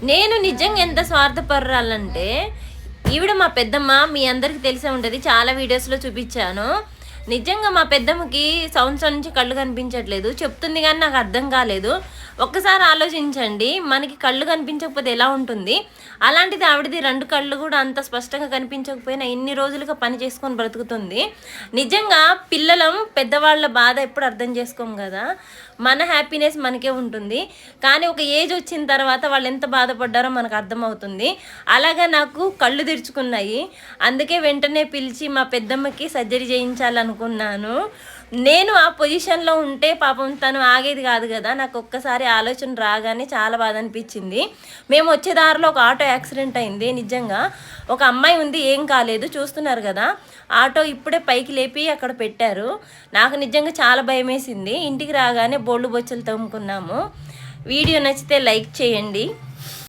నేను నిజంగా ఎంత స్వార్థపరురాలంటే, ఈవిడ మా పెద్దమ్మ మీ అందరికీ తెలిసే ఉంటది. చాలా వీడియోస్‌లో చూపిచ్చాను. నిజంగా మా పెద్దమ్మకి సంవత్సరం నుంచి కళ్ళు కనిపించట్లేదు. చెప్తుంది గానీ నాకు అర్థం కాలేదు. ఒక్కసారి ఆలోచించండి. మనకి కళ్ళు కనిపించకపోతే ఎలా ఉంటుంది? అలాంటిది ఆవిడది 2 కళ్ళు కూడా అంత స్పష్టంగా కనిపించకపోయినా ఇన్ని రోజులుగా పని చేసుకొని బ్రతుకుతుంది. నిజంగా పిల్లలం పెద్దవాళ్ళ బాధ ఎప్పుడు అర్థం చేసుకోము కదా! మన హ్యాపీనెస్ మనకే ఉంటుంది. కానీ ఒక ఏజ్ వచ్చిన తర్వాత వాళ్ళు ఎంత బాధపడ్డారో మనకు అర్థమవుతుంది. అలాగా నాకు కళ్ళు తెరుచుకున్నాయి. అందుకే వెంటనే పిలిచి మా పెద్దమ్మకి సర్జరీ చేయించాలనుకున్నాను. నేను ఆ పొజిషన్‌లో ఉంటే పాపం తను ఆగేది కాదు కదా! నాకు ఒక్కసారి ఆలోచన రాగానే చాలా బాధ అనిపించింది. మేము వచ్చే దారిలో ఒక ఆటో యాక్సిడెంట్ అయింది. నిజంగా ఒక అమ్మాయి ఉంది, ఏం కాలేదు చూస్తున్నారు కదా! ఆటో ఇప్పుడే పైకి లేపి అక్కడ పెట్టారు. నాకు నిజంగా చాలా భయమేసింది. ఇంటికి రాగానే బోళ్ళు బొచ్చలు తోముకున్నాము. వీడియో నచ్చితే లైక్ చేయండి.